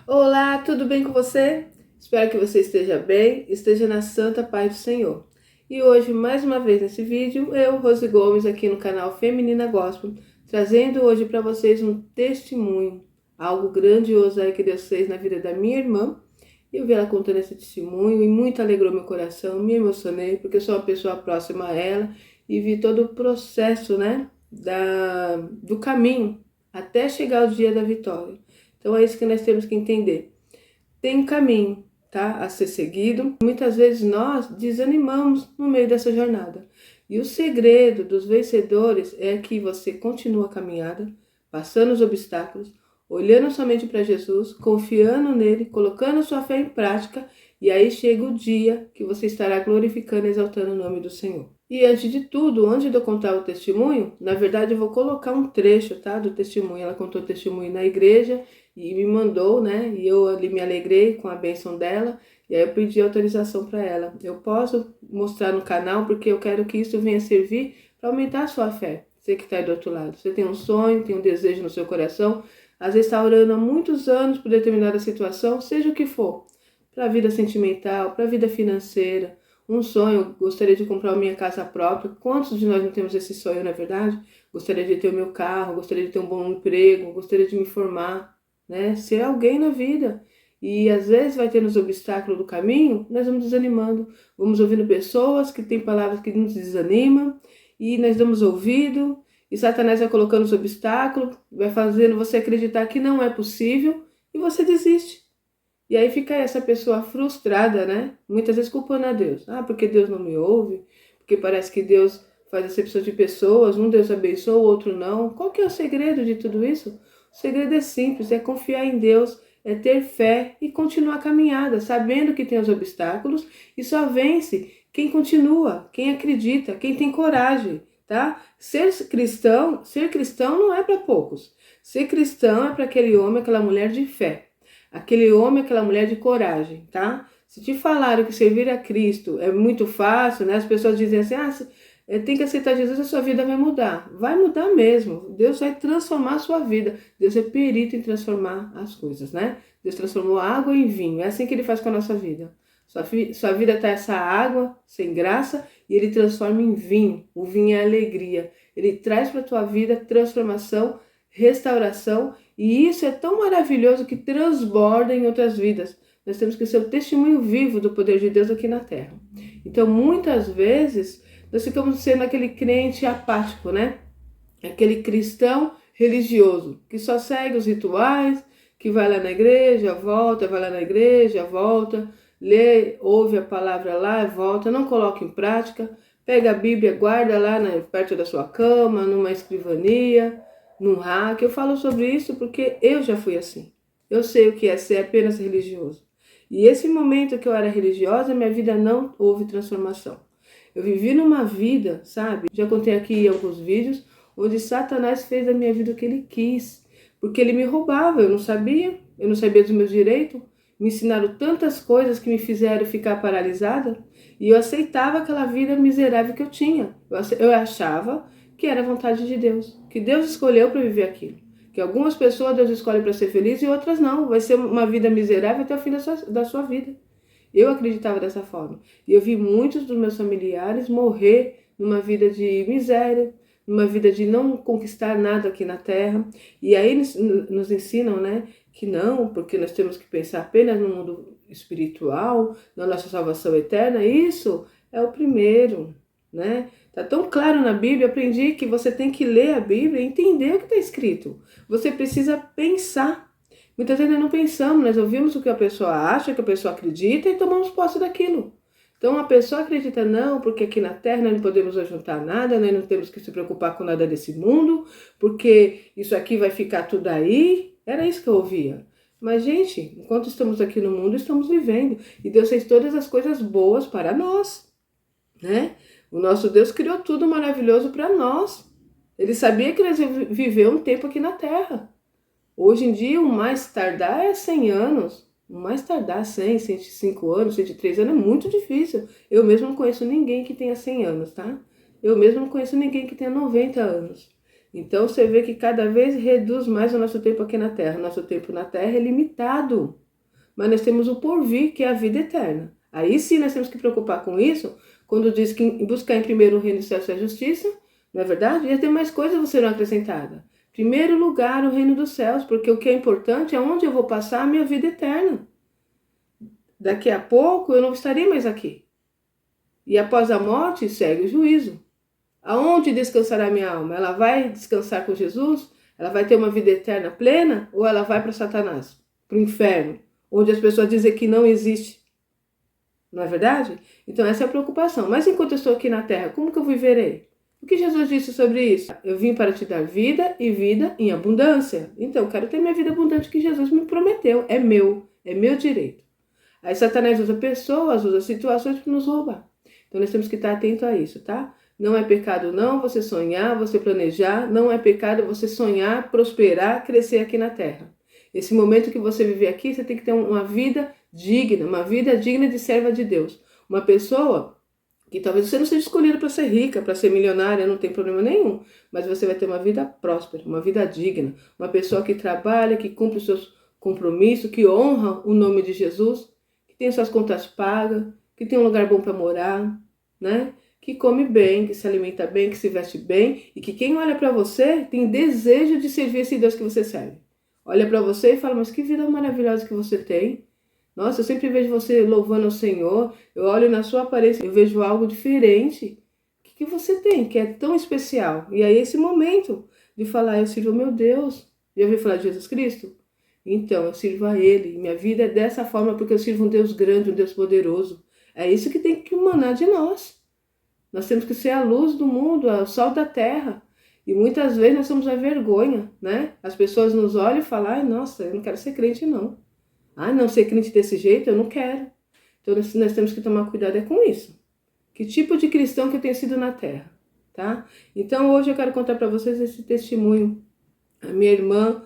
Olá, tudo bem com você? Espero que você esteja bem, esteja na santa paz do Senhor. E hoje, mais uma vez nesse vídeo, eu, Rose Gomes, aqui no canal Feminina Gospel, trazendo hoje para vocês um testemunho, algo grandioso aí que Deus fez na vida da minha irmã. Eu vi ela contando esse testemunho e muito alegrou meu coração, me emocionei, porque eu sou uma pessoa próxima a ela e vi todo o processo, né, do caminho até chegar ao dia da vitória. Então é isso que nós temos que entender. Tem um caminho, tá, a ser seguido. Muitas vezes nós desanimamos no meio dessa jornada. E o segredo dos vencedores é que você continua a caminhada, passando os obstáculos, olhando somente para Jesus, confiando nele, colocando sua fé em prática, e aí chega o dia que você estará glorificando e exaltando o nome do Senhor. E antes de tudo, antes de eu contar o testemunho, na verdade eu vou colocar um trecho, tá, do testemunho. Ela contou o testemunho na igreja e me mandou, né, e eu ali me alegrei com a bênção dela, e aí eu pedi autorização para ela. Eu posso mostrar no canal porque eu quero que isso venha servir para aumentar a sua fé. Você que está aí do outro lado, você tem um sonho, tem um desejo no seu coração, às vezes está orando há muitos anos por determinada situação, seja o que for, para a vida sentimental, para a vida financeira, um sonho, gostaria de comprar a minha casa própria. Quantos de nós não temos esse sonho, não é verdade? Gostaria de ter o meu carro, gostaria de ter um bom emprego, gostaria de me formar, né? Ser alguém na vida. E às vezes vai ter nos obstáculos do caminho, nós vamos desanimando, vamos ouvindo pessoas que têm palavras que nos desanimam, e nós damos ouvido, e Satanás vai colocando os obstáculos, vai fazendo você acreditar que não é possível, e você desiste. E aí fica essa pessoa frustrada, né? Muitas vezes culpando a Deus. Ah, porque Deus não me ouve, porque parece que Deus faz acepção de pessoas, um Deus abençoa, o outro não. Qual que é o segredo de tudo isso? O segredo é simples, é confiar em Deus, é ter fé e continuar a caminhada, sabendo que tem os obstáculos, e só vence quem continua, quem acredita, quem tem coragem, tá? Ser cristão não é para poucos. Ser cristão é para aquele homem, aquela mulher de fé. Aquele homem, aquela mulher de coragem, tá? Se te falaram que servir a Cristo é muito fácil, né? As pessoas dizem assim, tem que aceitar Jesus e a sua vida vai mudar. Vai mudar mesmo. Deus vai transformar a sua vida. Deus é perito em transformar as coisas, né? Deus transformou água em vinho. É assim que Ele faz com a nossa vida. Sua vida está essa água sem graça e Ele transforma em vinho. O vinho é alegria. Ele traz para a tua vida transformação, restauração, e isso é tão maravilhoso que transborda em outras vidas. Nós temos que ser o testemunho vivo do poder de Deus aqui na Terra. Então, muitas vezes, nós ficamos sendo aquele crente apático, né? Aquele cristão religioso, que só segue os rituais, que vai lá na igreja, volta, vai lá na igreja, volta, lê, ouve a palavra lá, volta, não coloca em prática, pega a Bíblia, guarda lá perto da sua cama, numa escrivania, num rack. Eu falo sobre isso porque eu já fui assim. Eu sei o que é ser apenas religioso. E esse momento que eu era religiosa, minha vida não houve transformação. Eu vivi numa vida, sabe? Já contei aqui em alguns vídeos, onde Satanás fez da minha vida o que ele quis. Porque ele me roubava, eu não sabia dos meus direitos. Me ensinaram tantas coisas que me fizeram ficar paralisada. E eu aceitava aquela vida miserável que eu tinha. Eu achava que era a vontade de Deus, que Deus escolheu para viver aquilo. Que algumas pessoas Deus escolhe para ser feliz e outras não. Vai ser uma vida miserável até o fim da sua vida. Eu acreditava dessa forma. E eu vi muitos dos meus familiares morrer numa vida de miséria, numa vida de não conquistar nada aqui na Terra. E aí nos ensinam, né, que não, porque nós temos que pensar apenas no mundo espiritual, na nossa salvação eterna. Isso é o primeiro, né? Tá tão claro na Bíblia, eu aprendi que você tem que ler a Bíblia e entender o que está escrito. Você precisa pensar. Muitas vezes nós não pensamos, nós ouvimos o que a pessoa acha, o que a pessoa acredita e tomamos posse daquilo. Então a pessoa acredita não, porque aqui na Terra nós não podemos ajuntar nada, nós não temos que se preocupar com nada desse mundo, porque isso aqui vai ficar tudo aí. Era isso que eu ouvia. Mas, gente, enquanto estamos aqui no mundo, estamos vivendo. E Deus fez todas as coisas boas para nós, né? O nosso Deus criou tudo maravilhoso para nós. Ele sabia que nós íamos viver um tempo aqui na Terra. Hoje em dia, o mais tardar é 100 anos. O mais tardar 100, 105 anos, 103 anos é muito difícil. Eu mesmo não conheço ninguém que tenha 100 anos, tá? Eu mesmo não conheço ninguém que tenha 90 anos. Então você vê que cada vez reduz mais o nosso tempo aqui na Terra. Nosso tempo na Terra é limitado, mas nós temos o porvir, que é a vida eterna. Aí sim nós temos que preocupar com isso, quando diz que buscar em primeiro o reino do céu e a justiça, não é verdade? E tem mais coisas você não acrescentada. Primeiro lugar, o reino dos céus, porque o que é importante é onde eu vou passar a minha vida eterna. Daqui a pouco eu não estarei mais aqui. E após a morte segue o juízo. Aonde descansará minha alma? Ela vai descansar com Jesus? Ela vai ter uma vida eterna plena? Ou ela vai para Satanás, para o inferno, onde as pessoas dizem que não existe? Não é verdade? Então essa é a preocupação. Mas enquanto eu estou aqui na terra, como que eu viverei? O que Jesus disse sobre isso? Eu vim para te dar vida e vida em abundância. Então eu quero ter minha vida abundante que Jesus me prometeu. É meu direito. Aí Satanás usa pessoas, usa situações para nos roubar. Então nós temos que estar atento a isso, tá? Não é pecado não você sonhar, você planejar. Não é pecado você sonhar, prosperar, crescer aqui na terra. Esse momento que você vive aqui, você tem que ter uma vida digna de serva de Deus. Uma pessoa que talvez você não seja escolhida para ser rica, para ser milionária, não tem problema nenhum. Mas você vai ter uma vida próspera, uma vida digna. Uma pessoa que trabalha, que cumpre os seus compromissos, que honra o nome de Jesus, que tem suas contas pagas, que tem um lugar bom para morar, né? Que come bem, que se alimenta bem, que se veste bem e que quem olha para você tem desejo de servir esse Deus que você serve. Olha para você e fala, mas que vida maravilhosa que você tem. Nossa, eu sempre vejo você louvando o Senhor, eu olho na sua aparência, eu vejo algo diferente. O que você tem que é tão especial? E aí esse momento de falar, eu sirvo ao meu Deus. Já ouviu falar de Jesus Cristo? Então, eu sirvo a Ele. Minha vida é dessa forma porque eu sirvo um Deus grande, um Deus poderoso. É isso que tem que emanar de nós. Nós temos que ser a luz do mundo, o sol da terra. E muitas vezes nós somos a vergonha, né? As pessoas nos olham e falam, ai, nossa, eu não quero ser crente não. Ah, não, ser crente desse jeito, eu não quero. Então nós temos que tomar cuidado com isso. Que tipo de cristão que eu tenho sido na terra, tá? Então hoje eu quero contar para vocês esse testemunho. A minha irmã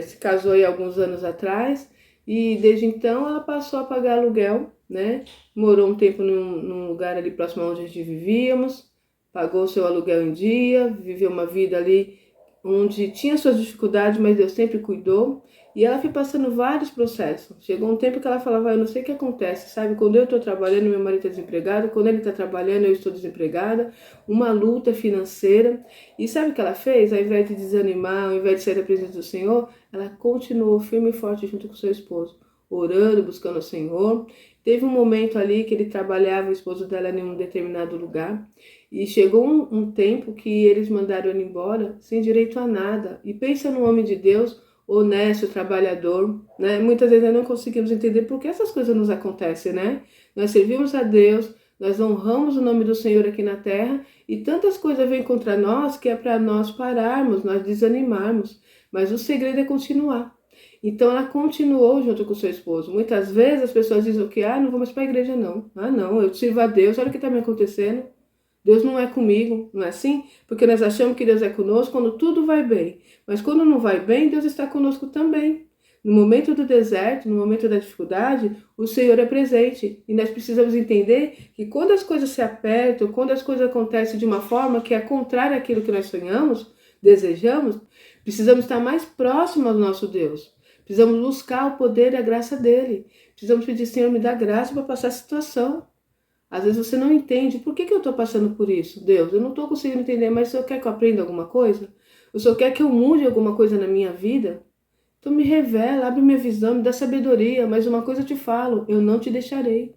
se casou aí alguns anos atrás e desde então ela passou a pagar aluguel, né? Morou um tempo num lugar ali próximo onde a gente vivíamos, pagou seu aluguel em dia, viveu uma vida ali onde tinha suas dificuldades, mas Deus sempre cuidou. E ela foi passando vários processos. Chegou um tempo que ela falava, eu não sei o que acontece, sabe? Quando eu estou trabalhando, meu marido está desempregado. Quando ele está trabalhando, eu estou desempregada. Uma luta financeira. E sabe o que ela fez? Ao invés de desanimar, ao invés de sair da presença do Senhor, ela continuou firme e forte junto com seu esposo, orando, buscando o Senhor. Teve um momento ali que ele trabalhava, o esposo dela, em um determinado lugar. E chegou um tempo que eles mandaram ele embora sem direito a nada. E pensa no homem de Deus, honesto, trabalhador, né? Muitas vezes nós não conseguimos entender por que essas coisas nos acontecem, né? Nós servimos a Deus, nós honramos o nome do Senhor aqui na terra e tantas coisas vêm contra nós que é para nós pararmos, nós desanimarmos. Mas o segredo é continuar. Então ela continuou junto com seu esposo. Muitas vezes as pessoas dizem o que? Ah, não vou mais para a igreja não. Ah, não, eu sirvo a Deus, olha o que está me acontecendo. Deus não é comigo, não é assim? Porque nós achamos que Deus é conosco quando tudo vai bem. Mas quando não vai bem, Deus está conosco também. No momento do deserto, no momento da dificuldade, o Senhor é presente. E nós precisamos entender que quando as coisas se apertam, quando as coisas acontecem de uma forma que é contrária àquilo que nós sonhamos, desejamos, precisamos estar mais próximos ao nosso Deus. Precisamos buscar o poder e a graça dEle. Precisamos pedir, Senhor, me dá graça para passar a situação. Às vezes você não entende, por que eu estou passando por isso? Deus, eu não estou conseguindo entender, mas o Senhor quer que eu aprenda alguma coisa? O Senhor quer que eu mude alguma coisa na minha vida? Então me revela, abre minha visão, me dá sabedoria, mas uma coisa eu te falo, eu não te deixarei.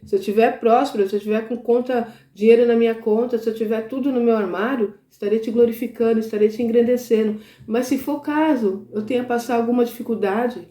Se eu estiver próspero, se eu estiver com dinheiro na minha conta, se eu tiver tudo no meu armário, estarei te glorificando, estarei te engrandecendo. Mas se for caso eu tenha passado alguma dificuldade,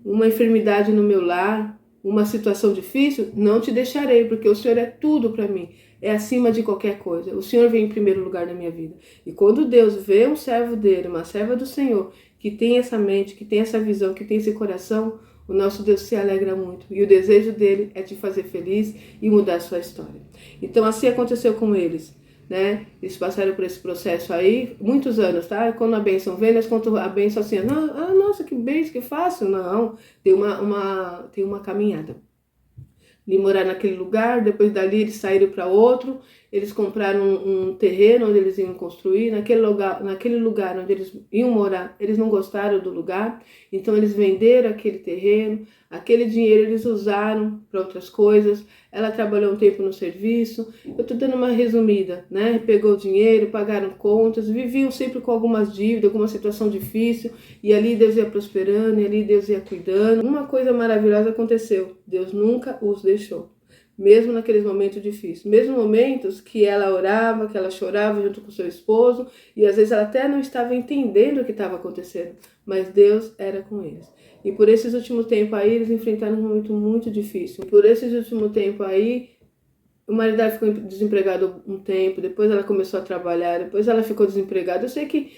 uma enfermidade no meu lar, uma situação difícil, não te deixarei, porque o Senhor é tudo para mim, é acima de qualquer coisa. O Senhor vem em primeiro lugar na minha vida. E quando Deus vê um servo dele, uma serva do Senhor, que tem essa mente, que tem essa visão, que tem esse coração, o nosso Deus se alegra muito. E o desejo dele é te fazer feliz e mudar a sua história. Então assim aconteceu com eles, né? Eles passaram por esse processo aí, muitos anos, tá? Quando a bênção vem, nós contamos a bênção assim, nossa, que bênção, que fácil. Não, tem uma caminhada. De morar naquele lugar, depois dali eles saíram para outro, eles compraram um terreno onde eles iam construir, naquele lugar onde eles iam morar, eles não gostaram do lugar, então eles venderam aquele terreno, aquele dinheiro eles usaram para outras coisas. Ela trabalhou um tempo no serviço, eu estou dando uma resumida, né? Pegou o dinheiro, pagaram contas, viviam sempre com algumas dívidas, alguma situação difícil, e ali Deus ia prosperando, e ali Deus ia cuidando. Uma coisa maravilhosa aconteceu, Deus nunca os deixou. Mesmo naqueles momentos difíceis, mesmo momentos que ela orava, que ela chorava junto com seu esposo, e às vezes ela até não estava entendendo o que estava acontecendo, mas Deus era com eles. E por esses últimos tempos aí, eles enfrentaram um momento muito difícil. Por esses últimos tempos aí, o marido dela ficou desempregado um tempo, depois ela começou a trabalhar, depois ela ficou desempregada. Eu sei que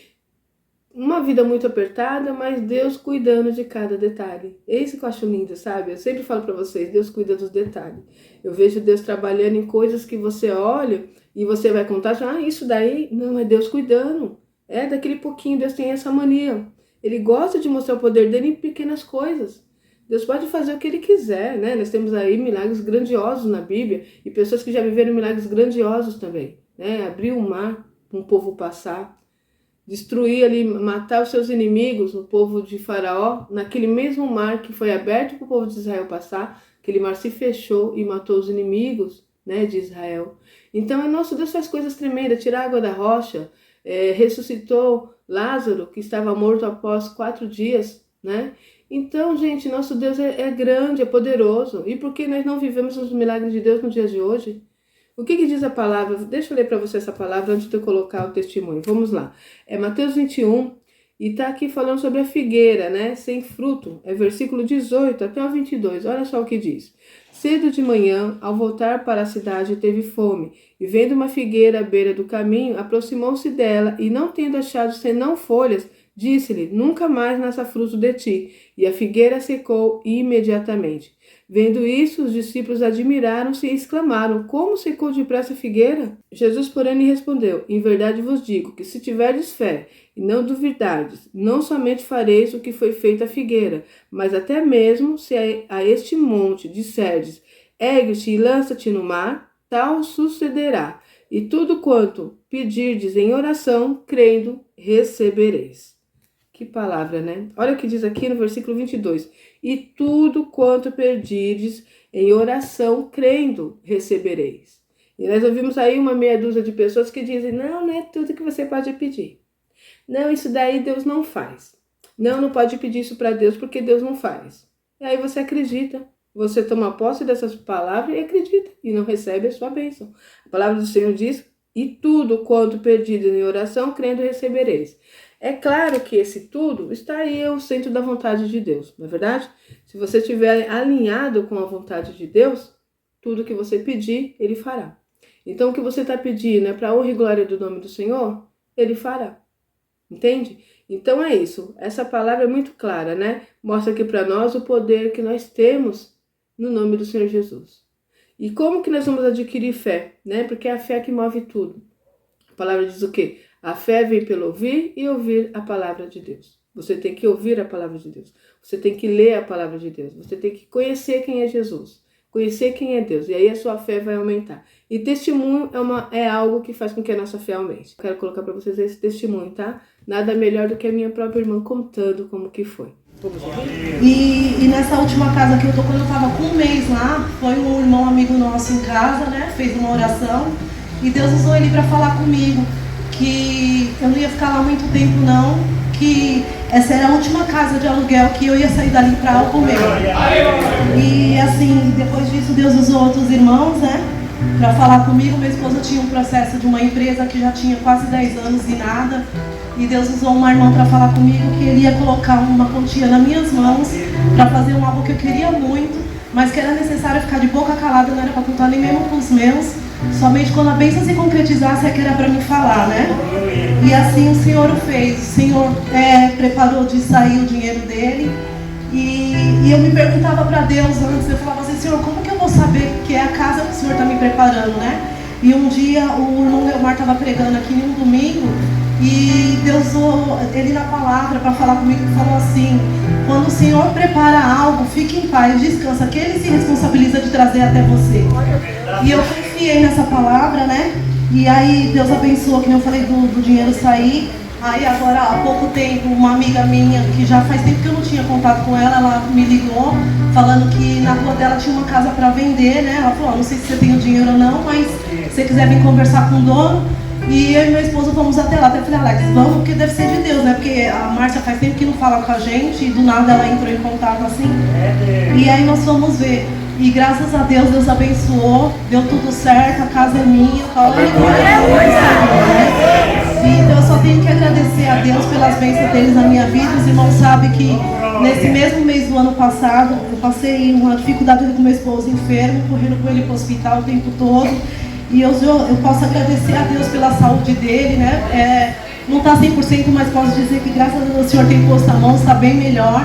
uma vida muito apertada, mas Deus cuidando de cada detalhe. É isso que eu acho lindo, sabe? Eu sempre falo para vocês, Deus cuida dos detalhes. Eu vejo Deus trabalhando em coisas que você olha e você vai contar, isso daí, não, é Deus cuidando. É daquele pouquinho, Deus tem essa mania. Ele gosta de mostrar o poder dele em pequenas coisas. Deus pode fazer o que ele quiser, né? Nós temos aí milagres grandiosos na Bíblia e pessoas que já viveram milagres grandiosos também, né? Abrir o mar para um povo passar, destruir ali, matar os seus inimigos, o povo de Faraó, naquele mesmo mar que foi aberto para o povo de Israel passar, aquele mar se fechou e matou os inimigos, né, de Israel. Então, nosso Deus faz coisas tremendas, tira a água da rocha, ressuscitou Lázaro, que estava morto após 4 dias, né? Então, gente, nosso Deus é grande, é poderoso. E por que nós não vivemos os milagres de Deus no dia de hoje? O que diz a palavra? Deixa eu ler para você essa palavra antes de eu colocar o testemunho. Vamos lá. É Mateus 21 e está aqui falando sobre a figueira, né? Sem fruto. É versículo 18 até o 22. Olha só o que diz. Cedo de manhã, ao voltar para a cidade, teve fome. E vendo uma figueira à beira do caminho, aproximou-se dela e, não tendo achado senão folhas, disse-lhe, nunca mais nasça fruto de ti. E a figueira secou imediatamente. Vendo isso, os discípulos admiraram-se e exclamaram, como secou depressa a figueira? Jesus, porém, lhe respondeu, em verdade vos digo que se tiverdes fé e não duvidardes, não somente fareis o que foi feito à figueira, mas até mesmo se a este monte disserdes, ergue-te e lança-te no mar, tal sucederá. E tudo quanto pedirdes em oração, crendo, recebereis. Que palavra, né? Olha o que diz aqui no versículo 22. E tudo quanto pedirdes em oração, crendo, recebereis. E nós ouvimos aí uma meia dúzia de pessoas que dizem, não é tudo que você pode pedir. Não, isso daí Deus não faz. Não pode pedir isso para Deus porque Deus não faz. E aí você acredita. Você toma posse dessas palavras e acredita. E não recebe a sua bênção. A palavra do Senhor diz, e tudo quanto pedirdes em oração, crendo, recebereis. É claro que esse tudo está aí ao centro da vontade de Deus, não é verdade? Se você estiver alinhado com a vontade de Deus, tudo que você pedir, Ele fará. Então, o que você está pedindo é para a honra e glória do nome do Senhor? Ele fará. Entende? Então é isso. Essa palavra é muito clara, né? Mostra aqui para nós o poder que nós temos no nome do Senhor Jesus. E como que nós vamos adquirir fé, né? Porque é a fé que move tudo. A palavra diz o quê? A fé vem pelo ouvir e ouvir a palavra de Deus. Você tem que ouvir a palavra de Deus. Você tem que ler a palavra de Deus. Você tem que conhecer quem é Jesus. Conhecer quem é Deus. E aí a sua fé vai aumentar. E testemunho é algo que faz com que a nossa fé aumente. Quero colocar para vocês esse testemunho, tá? Nada melhor do que a minha própria irmã contando como que foi. Vamos ouvir? E nessa última casa que eu tô, quando eu tava com 1 mês lá, foi um irmão amigo nosso em casa, né? Fez uma oração. E Deus usou ele para falar comigo. Que eu não ia ficar lá muito tempo não, que essa era a última casa de aluguel, que eu ia sair dali para Alcomel. E assim, depois disso Deus usou outros irmãos, né, para falar comigo. Meu esposo tinha um processo de uma empresa que já tinha quase 10 anos e nada, e Deus usou uma irmã para falar comigo que ele ia colocar uma quantia nas minhas mãos para fazer um algo que eu queria muito, mas que era necessário ficar de boca calada, não era para contar nem mesmo com os meus. Somente quando a bênção se concretizasse é que era para me falar, né? E assim o Senhor o fez. O Senhor preparou de sair o dinheiro dele. E eu me perguntava para Deus antes, eu falava assim, Senhor, como que eu vou saber que é a casa que o Senhor está me preparando, né? E um dia o irmão Leomar estava pregando aqui em um domingo e Deus usou ele na palavra para falar comigo e falou assim, quando o Senhor prepara algo, fique em paz, descansa, que Ele se responsabiliza de trazer até você. E eu confiei nessa palavra, né? E aí Deus abençoou, que nem eu falei do dinheiro sair. Aí agora, há pouco tempo, uma amiga minha, que já faz tempo que eu não tinha contato com ela, ela me ligou, falando que na rua dela tinha uma casa para vender, né? Ela falou, não sei se você tem o dinheiro ou não, mas se você quiser vir conversar com o dono. E eu e meu esposo fomos até lá. Até falei, Alex, vamos, porque deve ser de Deus, né? Porque a Márcia faz tempo que não fala com a gente, e do nada ela entrou em contato assim. E aí nós fomos ver. E graças a Deus, Deus abençoou, deu tudo certo, a casa é minha, eu falo, então eu só tenho que agradecer a Deus pelas bênçãos deles na minha vida. Os irmãos sabem que nesse mesmo mês do ano passado, eu passei uma dificuldade com meu esposo enfermo, correndo com ele para o hospital o tempo todo. E eu posso agradecer a Deus pela saúde dele, né? Não está 100%, mas posso dizer que graças a Deus o Senhor tem posto a mão, está bem melhor.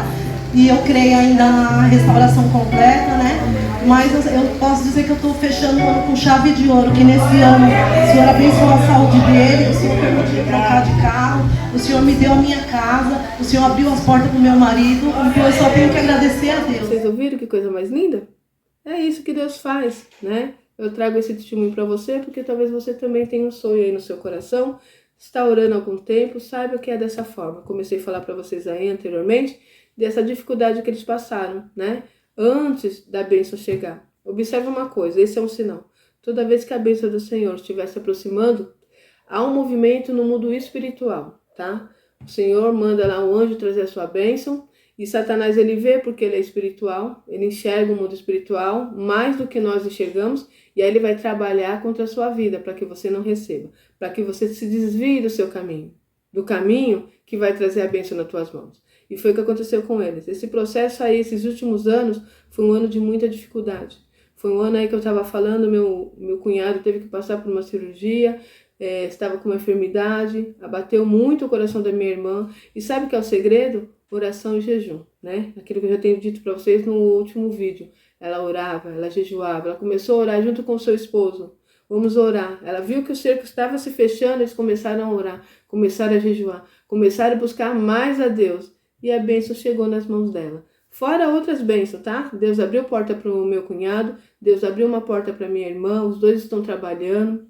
E eu creio ainda na restauração completa, né? Mas eu posso dizer que eu estou fechando o ano com chave de ouro, que nesse ano o Senhor abençoou a saúde dele, o Senhor permitiu trocar de carro, o Senhor me deu a minha casa, o Senhor abriu as portas para o meu marido, então eu só tenho que agradecer a Deus. Vocês ouviram que coisa mais linda? É isso que Deus faz, né? Eu trago esse testemunho para você porque talvez você também tenha um sonho aí no seu coração, está orando há algum tempo, saiba que é dessa forma. Comecei a falar para vocês aí anteriormente dessa dificuldade que eles passaram, né? Antes da bênção chegar. Observe uma coisa, esse é um sinal. Toda vez que a bênção do Senhor estiver se aproximando, há um movimento no mundo espiritual, tá? O Senhor manda lá um anjo trazer a sua bênção e Satanás ele vê porque ele é espiritual, ele enxerga o mundo espiritual mais do que nós enxergamos e aí ele vai trabalhar contra a sua vida para que você não receba, para que você se desvie do seu caminho, do caminho que vai trazer a bênção nas tuas mãos. E foi o que aconteceu com eles. Esse processo aí, esses últimos anos, foi um ano de muita dificuldade. Foi um ano aí que eu estava falando, meu cunhado teve que passar por uma cirurgia, estava com uma enfermidade, abateu muito o coração da minha irmã. E sabe o que é o segredo? Oração e jejum, né? Aquilo que eu já tenho dito para vocês no último vídeo. Ela orava, ela jejuava, ela começou a orar junto com o seu esposo. Vamos orar. Ela viu que o cerco estava se fechando, eles começaram a orar, começaram a jejuar, começaram a buscar mais a Deus. E a bênção chegou nas mãos dela. Fora outras bênçãos, tá? Deus abriu porta para o meu cunhado, Deus abriu uma porta para minha irmã, os dois estão trabalhando,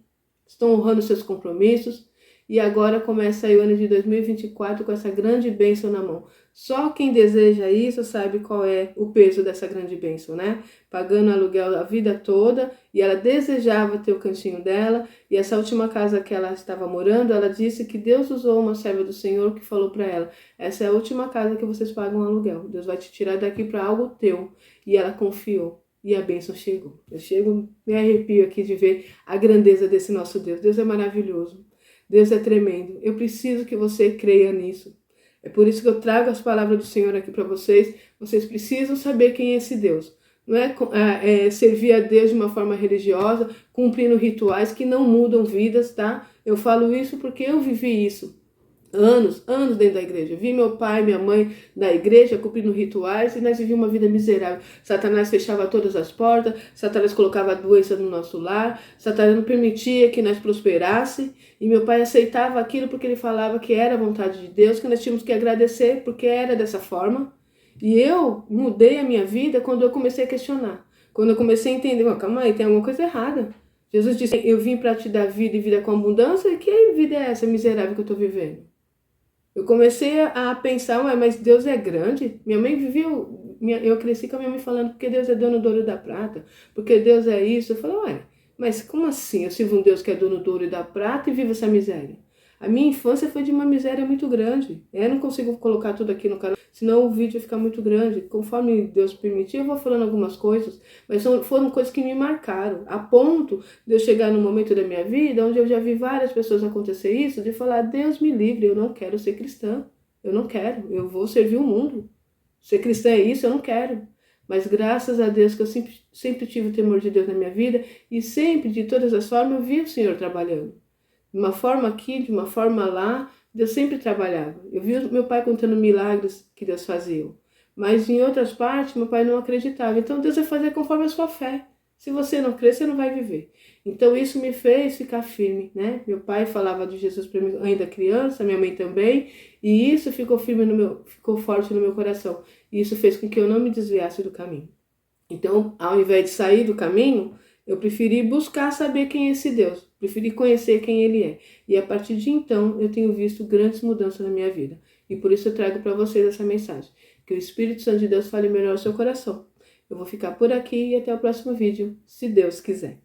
estão honrando seus compromissos. E agora começa aí o ano de 2024 com essa grande bênção na mão. Só quem deseja isso sabe qual é o peso dessa grande bênção, né? Pagando aluguel a vida toda e ela desejava ter o cantinho dela. E essa última casa que ela estava morando, ela disse que Deus usou uma serva do Senhor que falou para ela: essa é a última casa que vocês pagam aluguel. Deus vai te tirar daqui para algo teu. E ela confiou. E a bênção chegou. Eu me arrepio aqui de ver a grandeza desse nosso Deus. Deus é maravilhoso. Deus é tremendo. Eu preciso que você creia nisso. É por isso que eu trago as palavras do Senhor aqui para vocês. Vocês precisam saber quem é esse Deus. Não é servir a Deus de uma forma religiosa, cumprindo rituais que não mudam vidas, tá? Eu falo isso porque eu vivi isso. Anos dentro da igreja. Vi meu pai, minha mãe na igreja cumprindo rituais e nós vivíamos uma vida miserável. Satanás fechava todas as portas, Satanás colocava a doença no nosso lar, Satanás não permitia que nós prosperasse e meu pai aceitava aquilo porque ele falava que era a vontade de Deus, que nós tínhamos que agradecer porque era dessa forma. E eu mudei a minha vida quando eu comecei a questionar. Quando eu comecei a entender, calma aí, tem alguma coisa errada. Jesus disse, eu vim para te dar vida e vida com abundância, e que vida é essa miserável que eu estou vivendo? Eu comecei a pensar, mas Deus é grande? Minha mãe viveu, eu cresci com a minha mãe falando, porque Deus é dono do ouro e da prata, porque Deus é isso. Eu falei, mas como assim? Eu sirvo um Deus que é dono do ouro e da prata e vivo essa miséria? A minha infância foi de uma miséria muito grande. Eu não consigo colocar tudo aqui no canal, senão o vídeo vai ficar muito grande. Conforme Deus permitir, eu vou falando algumas coisas, mas foram coisas que me marcaram, a ponto de eu chegar num momento da minha vida, onde eu já vi várias pessoas acontecer isso, de falar, Deus me livre, eu não quero ser cristã, eu não quero, eu vou servir o mundo. Ser cristã é isso, eu não quero. Mas graças a Deus que eu sempre tive o temor de Deus na minha vida, e sempre, de todas as formas, eu vi o Senhor trabalhando. De uma forma aqui, de uma forma lá, Deus sempre trabalhava. Eu vi meu pai contando milagres que Deus fazia. Mas em outras partes, meu pai não acreditava. Então Deus vai fazer conforme a sua fé. Se você não crer, você não vai viver. Então isso me fez ficar firme, né? Meu pai falava de Jesus para mim ainda criança, minha mãe também. E isso ficou ficou forte no meu coração. E isso fez com que eu não me desviasse do caminho. Então, ao invés de sair do caminho, Eu preferi buscar saber quem é esse Deus, preferi conhecer quem Ele é. E a partir de então, eu tenho visto grandes mudanças na minha vida. E por isso eu trago para vocês essa mensagem. Que o Espírito Santo de Deus fale melhor ao seu coração. Eu vou ficar por aqui e até o próximo vídeo, se Deus quiser.